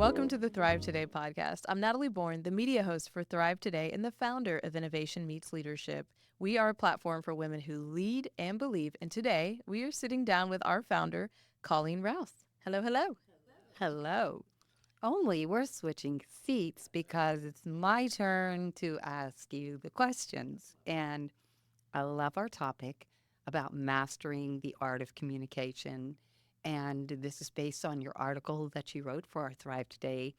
welcome to the Thrive Today podcast. I'm Natalie Bourne, the media host for Thrive Today and the founder of Innovation Meets Leadership. We are a platform for women who lead and believe, and today we are sitting down with our founder, Colleen Rouse. Hello, hello. Hello. Only we're switching seats because it's my turn to ask you the questions. And I love our topic about mastering the art of communication. And this is based on your article that you wrote for our Thrive Today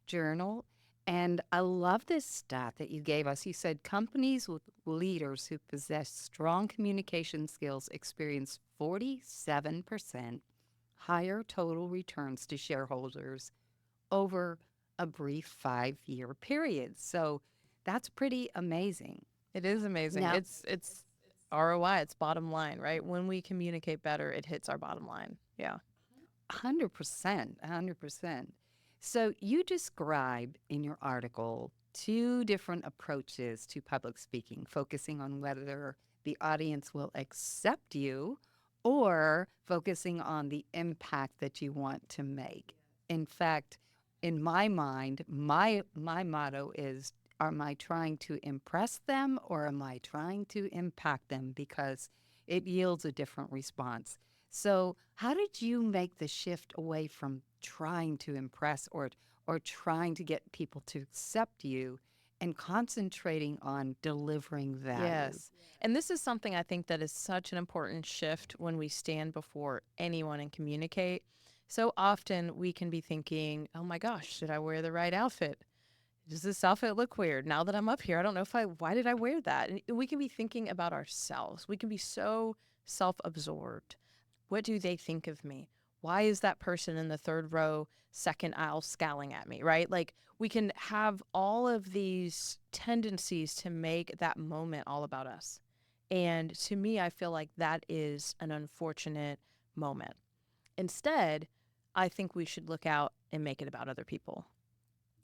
journal. And I love this stat that you gave us. You said companies with leaders who possess strong communication skills experience 47% higher total returns to shareholders over a brief 5-year period. So that's pretty amazing. It is amazing. Now, It's ROI, it's bottom line, right? When we communicate better, it hits our bottom line. Yeah. 100%, 100%. So you describe in your article two different approaches to public speaking, focusing on whether the audience will accept you or focusing on the impact that you want to make. In fact, in my mind, my motto is, am I trying to impress them or am I trying to impact them? Because it yields a different response. So, how did you make the shift away from trying to impress or trying to get people to accept you and concentrating on delivering value? Yes. And this is something I think that is such an important shift when we stand before anyone and communicate. So often we can be thinking, oh my gosh, should I wear the right outfit? Does this outfit look weird? Now that I'm up here, I don't know why did I wear that? And we can be thinking about ourselves. We can be so self-absorbed. What do they think of me? Why is that person in the third row, second aisle scowling at me, right? Like we can have all of these tendencies to make that moment all about us. And to me, I feel like that is an unfortunate moment. Instead, I think we should look out and make it about other people.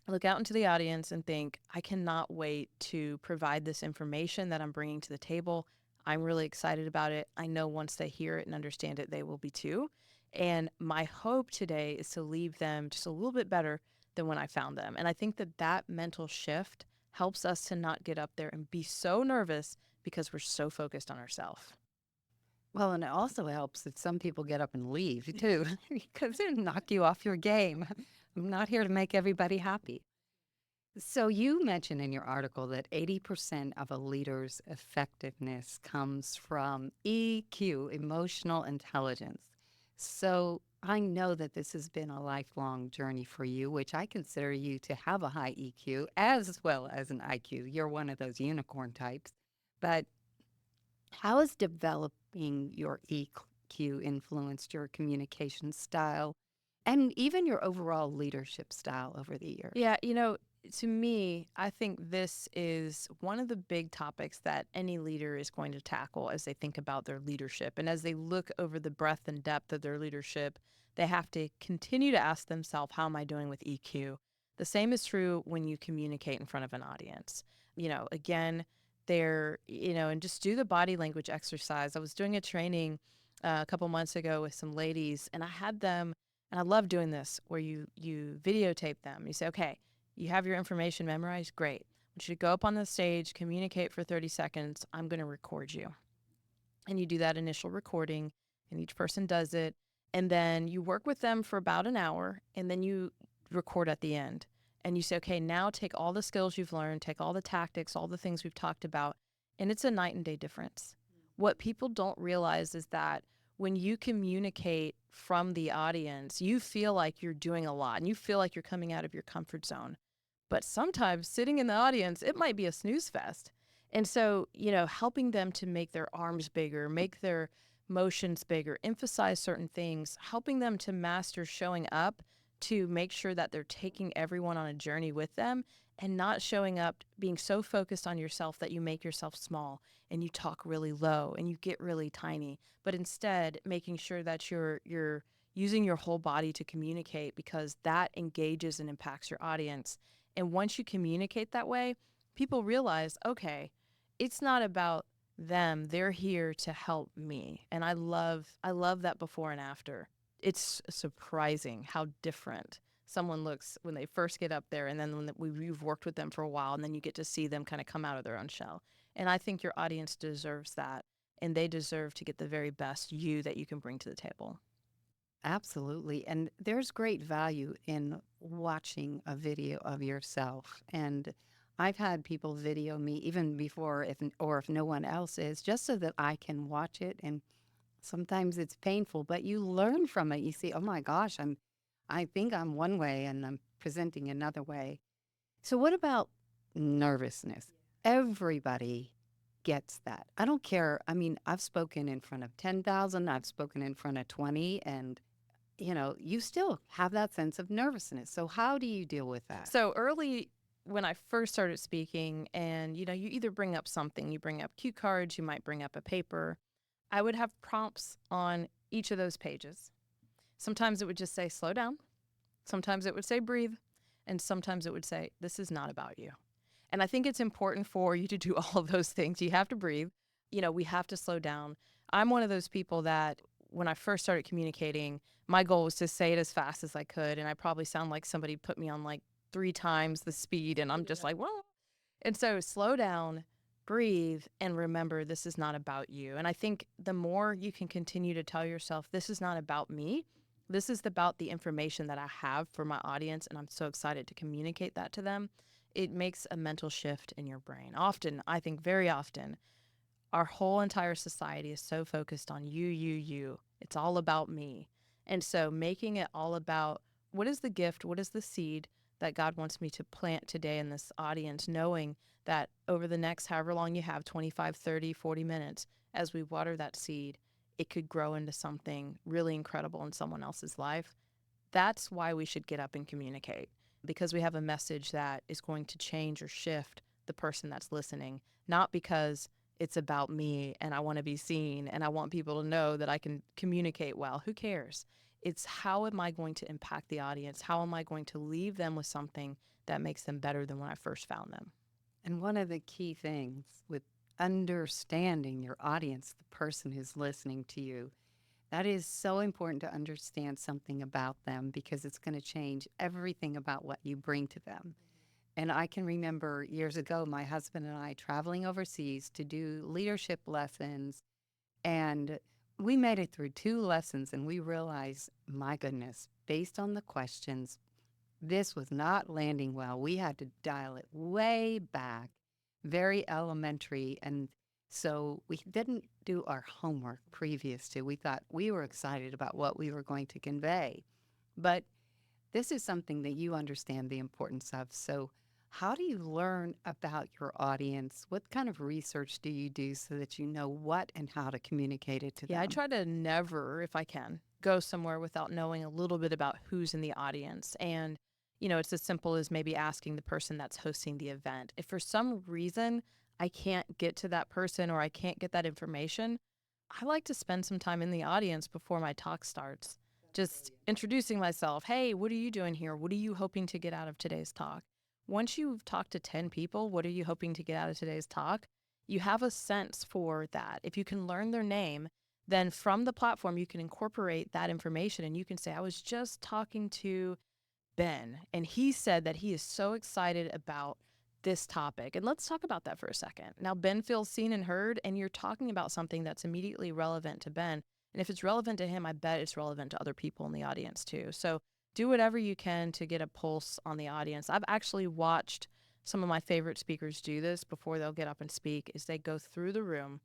Look out into the audience and think, I cannot wait to provide this information that I'm bringing to the table. I'm really excited about it. I know once they hear it and understand it, they will be too. And my hope today is to leave them just a little bit better than when I found them. And I think that that mental shift helps us to not get up there and be so nervous because we're so focused on ourselves. Well, and it also helps if some people get up and leave too, because it knock you off your game. I'm not here to make everybody happy. So you mentioned in your article that 80% of a leader's effectiveness comes from EQ, emotional intelligence. So I know that this has been a lifelong journey for you, which I consider you to have a high EQ as well as an IQ. You're one of those unicorn types. But how has developing your EQ influenced your communication style and even your overall leadership style over the years? Yeah, to me, I think this is one of the big topics that any leader is going to tackle as they think about their leadership. And as they look over the breadth and depth of their leadership, they have to continue to ask themselves, how am I doing with EQ? The same is true when you communicate in front of an audience. Again, and just do the body language exercise. I was doing a training a couple months ago with some ladies, and I had them, and I love doing this, where you videotape them. You say, okay, you have your information memorized? Great. I want you to go up on the stage, communicate for 30 seconds. I'm going to record you. And you do that initial recording, and each person does it. And then you work with them for about an hour, and then you record at the end. And you say, okay, now take all the skills you've learned, take all the tactics, all the things we've talked about, and it's a night and day difference. What people don't realize is that when you communicate from the audience, you feel like you're doing a lot, and you feel like you're coming out of your comfort zone. But sometimes sitting in the audience, it might be a snooze fest. And so, helping them to make their arms bigger, make their motions bigger, emphasize certain things, helping them to master showing up to make sure that they're taking everyone on a journey with them and not showing up being so focused on yourself that you make yourself small and you talk really low and you get really tiny, but instead making sure that you're using your whole body to communicate, because that engages and impacts your audience. And once you communicate that way, people realize, okay, it's not about them. They're here to help me. And I love that before and after. It's surprising how different someone looks when they first get up there, and then you've worked with them for a while, and then you get to see them kind of come out of their own shell. And I think your audience deserves that, and they deserve to get the very best you that you can bring to the table. Absolutely. And there's great value in watching a video of yourself. And I've had people video me even before, if no one else is, just so that I can watch it. And sometimes it's painful, but you learn from it. You see, oh my gosh, I think I'm one way and I'm presenting another way. So what about nervousness? Everybody gets that. I don't care. I mean, I've spoken in front of 10,000, I've spoken in front of 20, and you still have that sense of nervousness. So how do you deal with that? So early when I first started speaking, and you either bring up something, you bring up cue cards, you might bring up a paper. I would have prompts on each of those pages. Sometimes it would just say, slow down. Sometimes it would say, breathe. And sometimes it would say, this is not about you. And I think it's important for you to do all of those things. You have to breathe. We have to slow down. I'm one of those people that when I first started communicating, my goal was to say it as fast as I could. And I probably sound like somebody put me on like 3 times the speed. And I'm just like, well. And so slow down, breathe, and remember this is not about you. And I think the more you can continue to tell yourself, this is not about me. This is about the information that I have for my audience. And I'm so excited to communicate that to them. It makes a mental shift in your brain. Often, I think very often, our whole entire society is so focused on you. It's all about me. And so making it all about what is the gift, what is the seed that God wants me to plant today in this audience, knowing that over the next however long you have, 25, 30, 40 minutes, as we water that seed, it could grow into something really incredible in someone else's life. That's why we should get up and communicate, because we have a message that is going to change or shift the person that's listening, not because it's about me and I want to be seen and I want people to know that I can communicate well. Who cares? It's how am I going to impact the audience? How am I going to leave them with something that makes them better than when I first found them? And one of the key things with understanding your audience, the person who's listening to you, that is so important to understand something about them because it's going to change everything about what you bring to them. And I can remember years ago, my husband and I traveling overseas to do leadership lessons. And we made it through 2 lessons and we realized, my goodness, based on the questions, this was not landing well. We had to dial it way back, very elementary. And so we didn't do our homework previous to. We thought we were excited about what we were going to convey. But this is something that you understand the importance of. So how do you learn about your audience? What kind of research do you do so that you know what and how to communicate it to Yeah, I them? try to never, if I can, go somewhere without knowing a little bit about who's in the audience. And, it's as simple as maybe asking the person that's hosting the event. If for some reason I can't get to that person or I can't get that information, I like to spend some time in the audience before my talk starts, just introducing myself. Hey, what are you doing here? What are you hoping to get out of today's talk? Once you've talked to 10 people, what are you hoping to get out of today's talk? You have a sense for that. If you can learn their name, then from the platform, you can incorporate that information and you can say, I was just talking to Ben, and he said that he is so excited about this topic. And let's talk about that for a second. Now, Ben feels seen and heard, and you're talking about something that's immediately relevant to Ben. And if it's relevant to him, I bet it's relevant to other people in the audience too. So do whatever you can to get a pulse on the audience. I've actually watched some of my favorite speakers do this before they'll get up and speak, is they go through the room,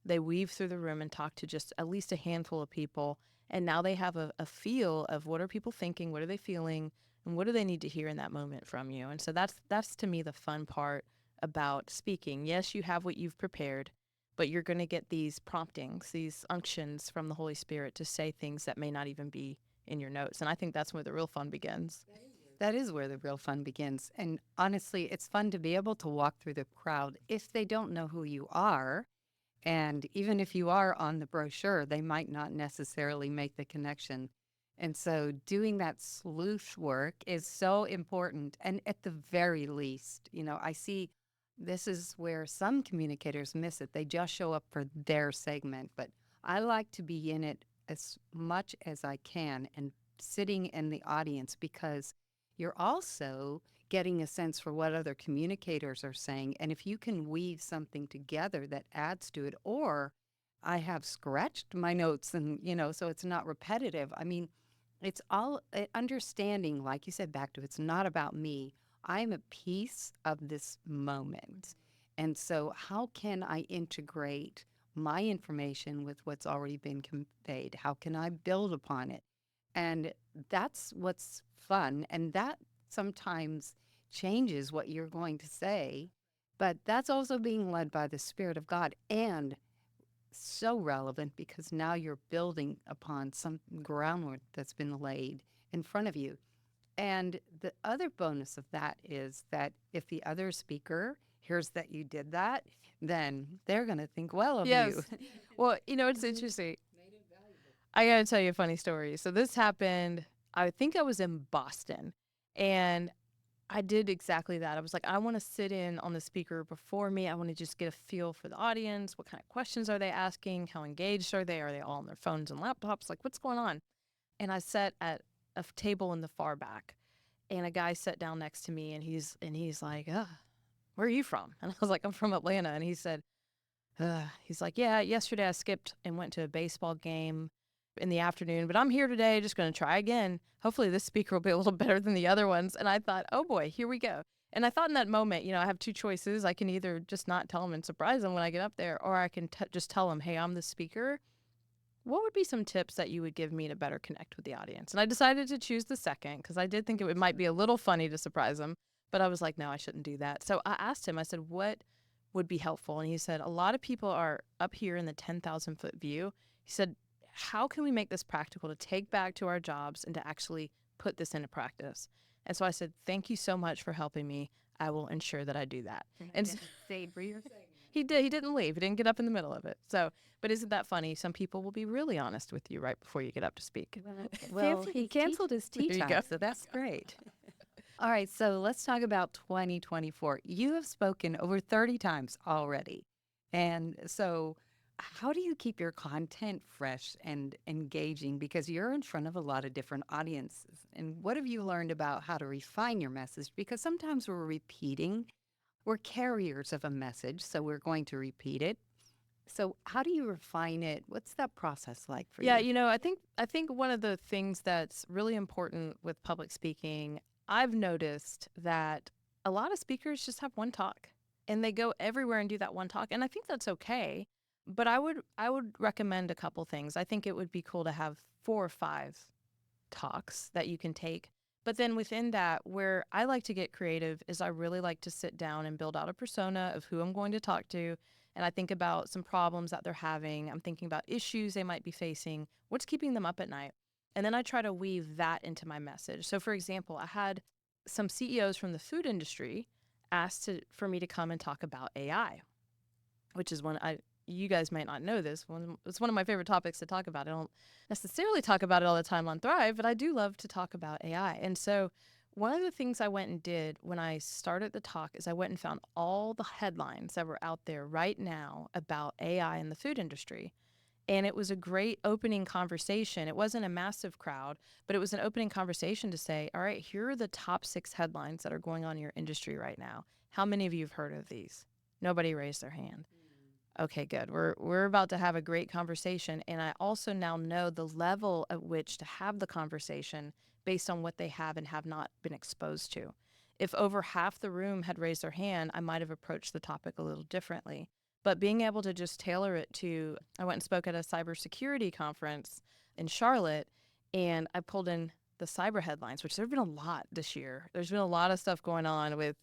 they weave through the room and talk to just at least a handful of people. And now they have a feel of what are people thinking, what are they feeling, and what do they need to hear in that moment from you. And so that's to me the fun part about speaking. Yes, you have what you've prepared, but you're going to get these promptings, these unctions from the Holy Spirit to say things that may not even be in your notes. And I think that's where the real fun begins. That is where the real fun begins. And honestly, it's fun to be able to walk through the crowd if they don't know who you are. And even if you are on the brochure, they might not necessarily make the connection. And so doing that sleuth work is so important. And at the very least, I see this is where some communicators miss it. They just show up for their segment. But I like to be in it as much as I can and sitting in the audience because you're also getting a sense for what other communicators are saying. And if you can weave something together that adds to it, or I have scratched my notes and, so it's not repetitive. I mean, it's all understanding, like you said, back to it's not about me. I'm a piece of this moment. And so, how can I integrate my information with what's already been conveyed? How can I build upon it? And that's what's fun. And that sometimes changes what you're going to say, but that's also being led by the Spirit of God and so relevant because now you're building upon some groundwork that's been laid in front of you. And the other bonus of that is that if the other speaker hears that you did that, then they're going to think well of you. Yes. Well, it's interesting. I got to tell you a funny story. So this happened, I think I was in Boston, and I did exactly that. I was like, I want to sit in on the speaker before me. I want to just get a feel for the audience. What kind of questions are they asking? How engaged are they? Are they all on their phones and laptops? Like, what's going on? And I sat at a table in the far back, and a guy sat down next to me, and he's like, where are you from? And I was like, I'm from Atlanta. And he said, he's like, yeah, yesterday I skipped and went to a baseball game in the afternoon, but I'm here today, just going to try again. Hopefully this speaker will be a little better than the other ones. And I thought, oh boy, here we go. And I thought in that moment, I have two choices. I can either just not tell him and surprise him when I get up there, or I can just tell him, hey, I'm the speaker. What would be some tips that you would give me to better connect with the audience? And I decided to choose the second because I did think it might be a little funny to surprise him, but I was like, no, I shouldn't do that. So I asked him, I said, what would be helpful? And he said, a lot of people are up here in the 10,000 foot view. He said, how can we make this practical to take back to our jobs and to actually put this into practice? And so I said, thank you so much for helping me. I will ensure that I do that. And Stayed for your he did. He didn't leave. He didn't get up in the middle of it. So, but isn't that funny? Some people will be really honest with you right before you get up to speak. Well, he canceled his tea There you time, go. so that's great. All right, so let's talk about 2024. You have spoken over 30 times already. And so, how do you keep your content fresh and engaging? Because you're in front of a lot of different audiences. And what have you learned about how to refine your message? Because sometimes we're repeating, we're carriers of a message, so we're going to repeat it. So, how do you refine it? What's that process like for Yeah, you? I think one of the things that's really important with public speaking, I've noticed that a lot of speakers just have one talk and they go everywhere and do that one talk. And I think that's okay. But I would recommend a couple things. I think it would be cool to have 4 or 5 talks that you can take. But then within that, where I like to get creative is I really like to sit down and build out a persona of who I'm going to talk to. And I think about some problems that they're having. I'm thinking about issues they might be facing, what's keeping them up at night. And then I try to weave that into my message. So, for example, I had some CEOs from the food industry asked for me to come and talk about AI, which is you guys might not know this. It's one of my favorite topics to talk about. I don't necessarily talk about it all the time on Thrive, but I do love to talk about AI. And so one of the things I went and did when I started the talk is I went and found all the headlines that were out there right now about AI in the food industry. And it was a great opening conversation. It wasn't a massive crowd, but it was an opening conversation to say, all right, here are the top 6 headlines that are going on in your industry right now. How many of you have heard of these? Nobody raised their hand. Okay, good. We're about to have a great conversation, and I also now know the level at which to have the conversation based on what they have and have not been exposed to. If over half the room had raised their hand, I might have approached the topic a little differently. But being able to just tailor it to, I went and spoke at a cybersecurity conference in Charlotte, and I pulled in the cyber headlines, which there have been a lot this year. There's been a lot of stuff going on with,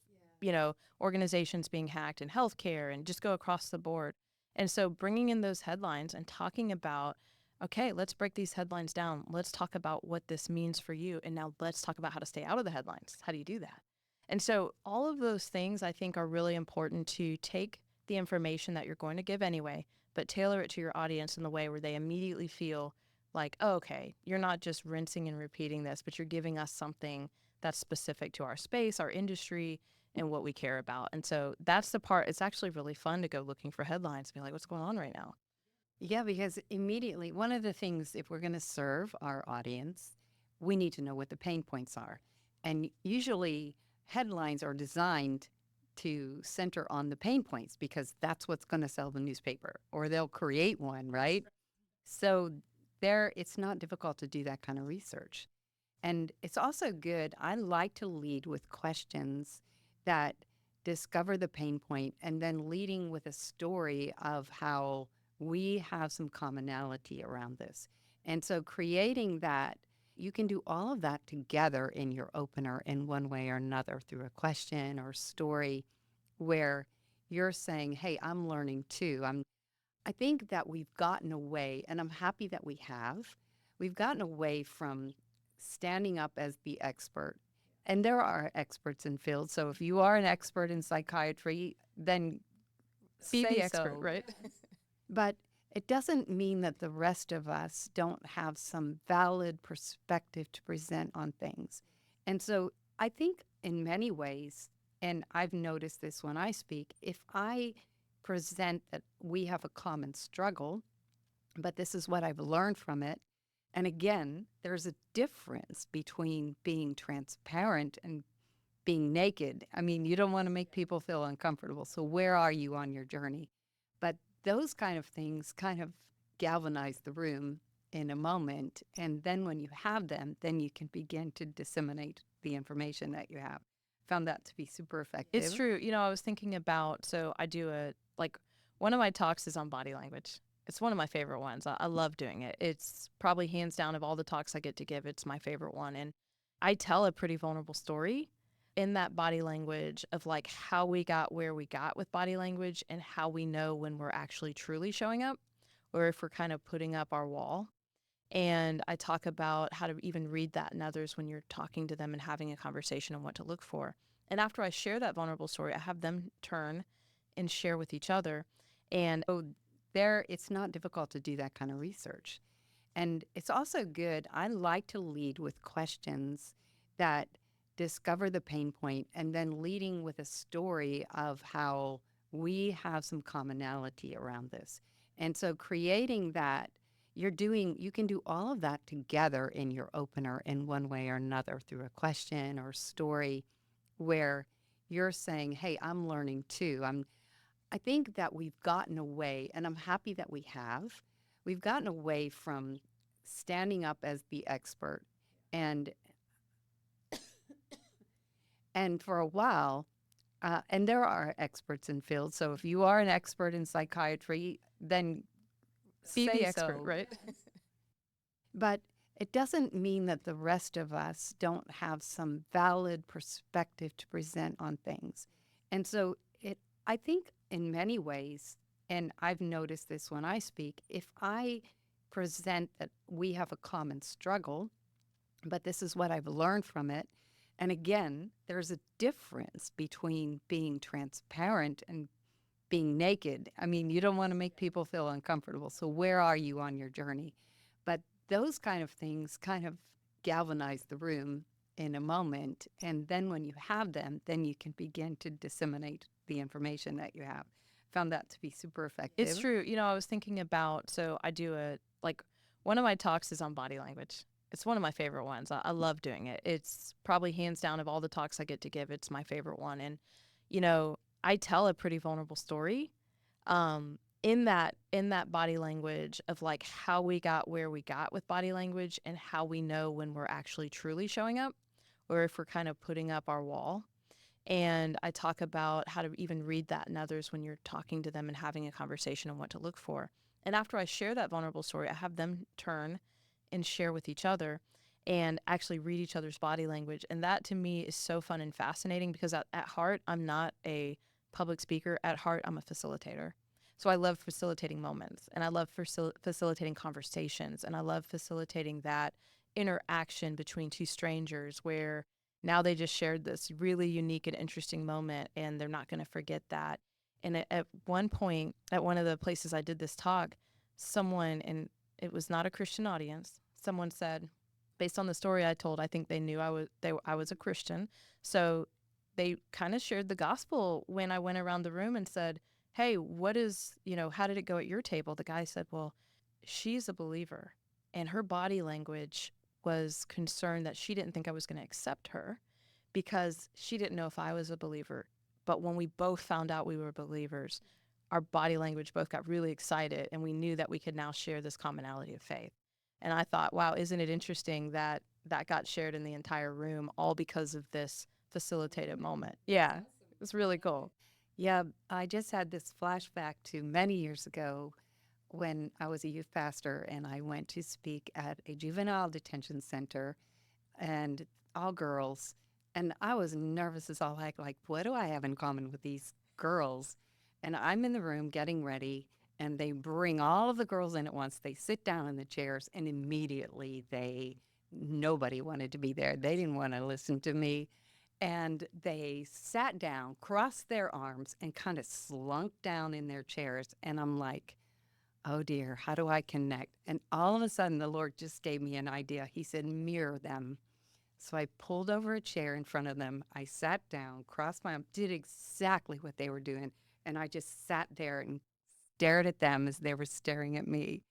organizations being hacked in healthcare and just go across the board. And so bringing in those headlines and talking about, okay, let's break these headlines down. Let's talk about what this means for you. And now let's talk about how to stay out of the headlines. How do you do that? And so all of those things I think are really important to take the information that you're going to give anyway, but tailor it to your audience in the way where they immediately feel like, oh, okay, you're not just rinsing and repeating this, but you're giving us something that's specific to our space, our industry, and what we care about. And so that's the part. It's actually really fun to go looking for headlines and be like, what's going on right now? Yeah, because immediately, one of the things, if we're going to serve our audience, we need to know what the pain points are. And usually headlines are designed to center on the pain points because that's what's going to sell the newspaper, or they'll create one, right? So there, it's not difficult to do that kind of research. And it's also good. I like to lead with questions that discover the pain point and then leading with a story of how we have some commonality around this. And so creating that, you can do all of that together in your opener in one way or another through a question or story where you're saying, hey, I'm learning too. I think that we've gotten away, and I'm happy that we have. We've gotten away from standing up as the expert. And there are experts in fields. So if you are an expert in psychiatry, then Be the say expert, so. right? But it doesn't mean that the rest of us don't have some valid perspective to present on things. And so I think in many ways, and I've noticed this when I speak, if I present that we have a common struggle, but this is what I've learned from it. And again, there's a difference between being transparent and being naked. I mean, you don't want to make people feel uncomfortable. So, where are you on your journey? But those kind of things kind of galvanize the room in a moment. And then when you have them, then you can begin to disseminate the information that you have. Found that to be super effective. It's true. I was thinking about, so I do one of my talks is on body language. It's one of my favorite ones. I love doing it. It's probably hands down of all the talks I get to give, it's my favorite one. And I tell a pretty vulnerable story in that body language of like how we got where we got with body language and how we know when we're actually truly showing up or if we're kind of putting up our wall. And I talk about how to even read that in others when you're talking to them and having a conversation and what to look for. And after I share that vulnerable story, I have them turn and share with each other. And there, it's not difficult to do that kind of research. And it's also good. I like to lead with questions that discover the pain point and then leading with a story of how we have some commonality around this. And so creating that, you can do all of that together in your opener in one way or another through a question or story where you're saying, hey, I'm learning too. I think that we've gotten away, and I'm happy that we have. We've gotten away from standing up as the expert, and for a while, and there are experts in fields. So if you are an expert in psychiatry, then be say the expert, so. right? But it doesn't mean that the rest of us don't have some valid perspective to present on things. And so I think in many ways, and I've noticed this when I speak, if I present that we have a common struggle, but this is what I've learned from it. And again, there's a difference between being transparent and being naked. I mean, you don't want to make people feel uncomfortable. So, where are you on your journey? But those kind of things kind of galvanize the room in a moment. And then when you have them, then you can begin to disseminate the information that you have. Found that to be super effective. It's true. I was thinking about, so I do one of my talks is on body language. It's one of my favorite ones. I love doing it. It's probably hands down of all the talks I get to give, it's my favorite one. And, I tell a pretty vulnerable story in that body language of like how we got where we got with body language and how we know when we're actually truly showing up or if we're kind of putting up our wall. And I talk about how to even read that in others when you're talking to them and having a conversation and what to look for. And after I share that vulnerable story, I have them turn and share with each other and actually read each other's body language. And that to me is so fun and fascinating because at heart, I'm not a public speaker. At heart, I'm a facilitator. So I love facilitating moments and I love facilitating conversations and I love facilitating that interaction between two strangers where now they just shared this really unique and interesting moment and they're not going to forget that. And at one point, at one of the places I did this talk, someone, and it was not a Christian audience, someone said, based on the story I told, I think they knew I was a Christian. So they kind of shared the gospel when I went around the room and said, hey, how did it go at your table? The guy said, well, she's a believer and her body language was concerned that she didn't think I was going to accept her. because she didn't know if I was a believer. But when we both found out we were believers, our body language both got really excited, and we knew that we could now share this commonality of faith. And I thought, wow, isn't it interesting that that got shared in the entire room all because of this facilitated moment? Yeah, it was really cool. Yeah, I just had this flashback to many years ago when I was a youth pastor and I went to speak at a juvenile detention center and all girls. And I was nervous as all heck, like, what do I have in common with these girls? And I'm in the room getting ready, and they bring all of the girls in at once. They sit down in the chairs, and immediately nobody wanted to be there. They didn't want to listen to me. And they sat down, crossed their arms, and kind of slunk down in their chairs. And I'm like, oh dear, how do I connect? And all of a sudden, the Lord just gave me an idea. He said, mirror them. So I pulled over a chair in front of them. I sat down, crossed my arms, did exactly what they were doing. And I just sat there and stared at them as they were staring at me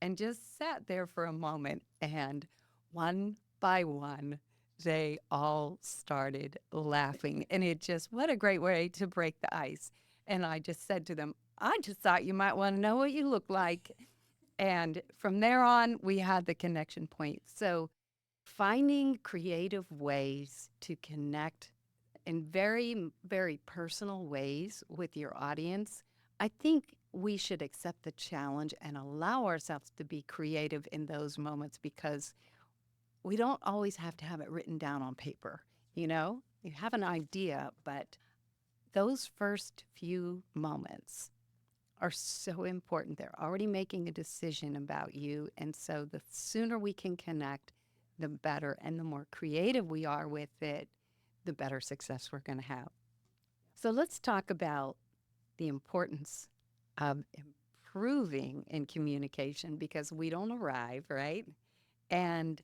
and just sat there for a moment. And one by one, they all started laughing. And it just, what a great way to break the ice. And I just said to them, I just thought you might want to know what you look like. And from there on, we had the connection point. So finding creative ways to connect in very, very personal ways with your audience, I think we should accept the challenge and allow ourselves to be creative in those moments because we don't always have to have it written down on paper. You know, you have an idea, but those first few moments are so important. They're already making a decision about you. And so the sooner we can connect, the better. And the more creative we are with it, the better success we're going to have. So let's talk about the importance of improving in communication because we don't arrive, right? And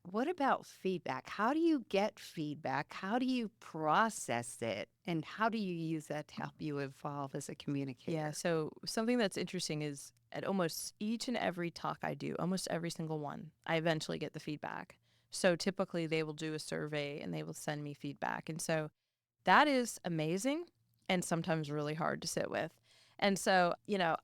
what about feedback? How do you get feedback? How do you process it? And how do you use that to help you evolve as a communicator? Yeah, so something that's interesting is at almost each and every talk I do, almost every single one, I eventually get the feedback. So typically they will do a survey and they will send me feedback. And so that is amazing and sometimes really hard to sit with. And so,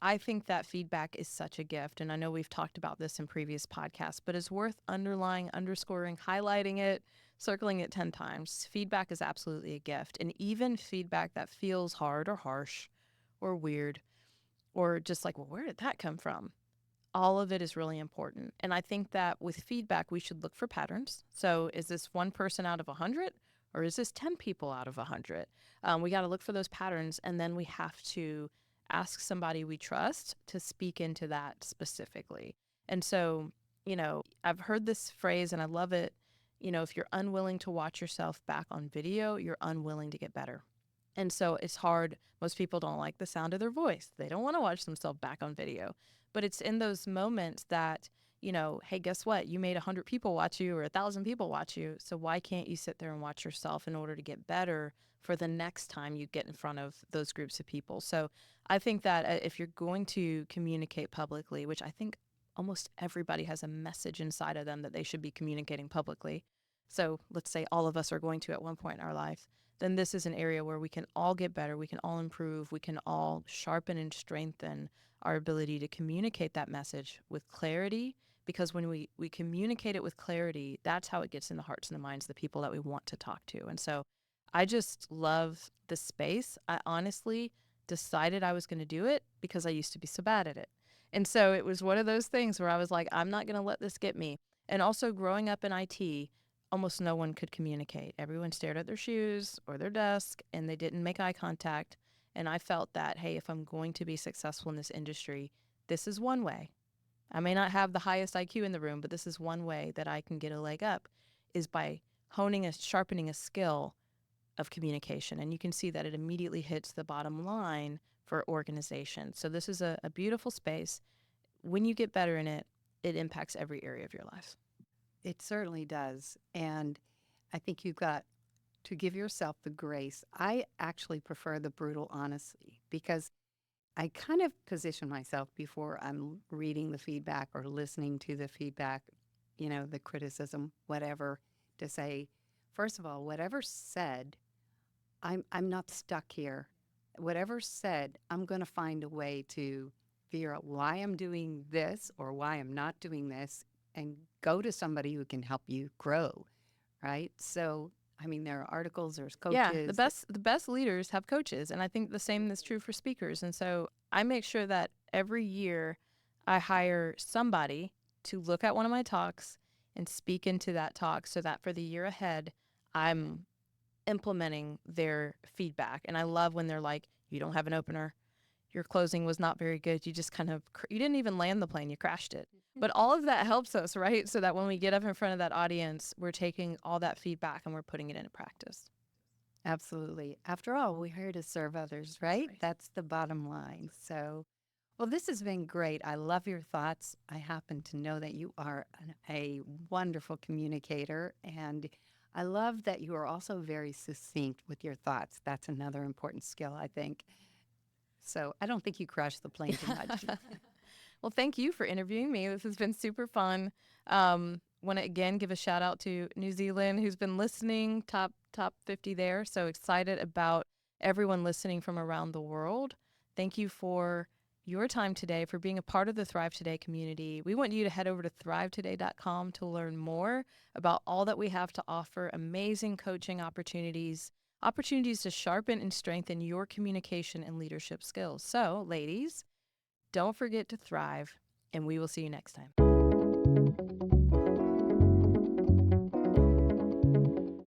I think that feedback is such a gift. And I know we've talked about this in previous podcasts, but it's worth underlying, underscoring, highlighting it, circling it 10 times. Feedback is absolutely a gift. And even feedback that feels hard or harsh or weird or just like, well, where did that come from? All of it is really important. And I think that with feedback, we should look for patterns. So is this one person out of 100 or is this 10 people out of 100? We got to look for those patterns. And then we have to ask somebody we trust to speak into that specifically. And so, I've heard this phrase and I love it. If you're unwilling to watch yourself back on video, you're unwilling to get better. And so it's hard. Most people don't like the sound of their voice. They don't want to watch themselves back on video. But it's in those moments that, hey, guess what? You made 100 people watch you or 1,000 people watch you. So why can't you sit there and watch yourself in order to get better for the next time you get in front of those groups of people? So I think that if you're going to communicate publicly, which I think almost everybody has a message inside of them that they should be communicating publicly. So let's say all of us are going to at one point in our life, then this is an area where we can all get better, we can all improve, we can all sharpen and strengthen our ability to communicate that message with clarity. Because when we communicate it with clarity, that's how it gets in the hearts and the minds of the people that we want to talk to. And so I just love the space. I honestly decided I was going to do it because I used to be so bad at it. And so it was one of those things where I was like, I'm not going to let this get me. And also growing up in IT, almost no one could communicate. Everyone stared at their shoes or their desk and they didn't make eye contact. And I felt that, hey, if I'm going to be successful in this industry, this is one way. I may not have the highest IQ in the room, but this is one way that I can get a leg up is by sharpening a skill of communication. And you can see that it immediately hits the bottom line for organization. So this is a beautiful space. When you get better in it, it impacts every area of your life. It certainly does. And I think you've got to give yourself the grace. I actually prefer the brutal honesty because I kind of position myself before I'm reading the feedback or listening to the feedback, the criticism, whatever, to say, First of all, whatever's said, I'm not stuck here. Whatever's said, I'm going to find a way to figure out why I'm doing this or why I'm not doing this and go to somebody who can help you grow, right? So, I mean, there are articles, there's Yeah, coaches. the best leaders have coaches, and I think the same is true for speakers. And so I make sure that every year I hire somebody to look at one of my talks and speak into that talk so that for the year ahead, I'm implementing their feedback. And I love when they're like, "You don't have an opener. Your closing was not very good. You just kind of you didn't even land the plane, you crashed it." But all of that helps us, right? So that when we get up in front of that audience, we're taking all that feedback and we're putting it into practice. Absolutely. After all, we're here to serve others, right? Right. That's the bottom line. So, well, this has been great. I love your thoughts. I happen to know that you are a wonderful communicator, and I love that you are also very succinct with your thoughts. That's another important skill, I think. So, I don't think you crash the plane too much. Well, thank you for interviewing me. This has been super fun. Want to again give a shout out to New Zealand who's been listening, top 50 there. So excited about everyone listening from around the world. Thank you for your time today, for being a part of the Thrive Today community. We want you to head over to thrivetoday.com to learn more about all that we have to offer, amazing coaching opportunities, opportunities to sharpen and strengthen your communication and leadership skills. So, ladies, don't forget to thrive, and we will see you next time.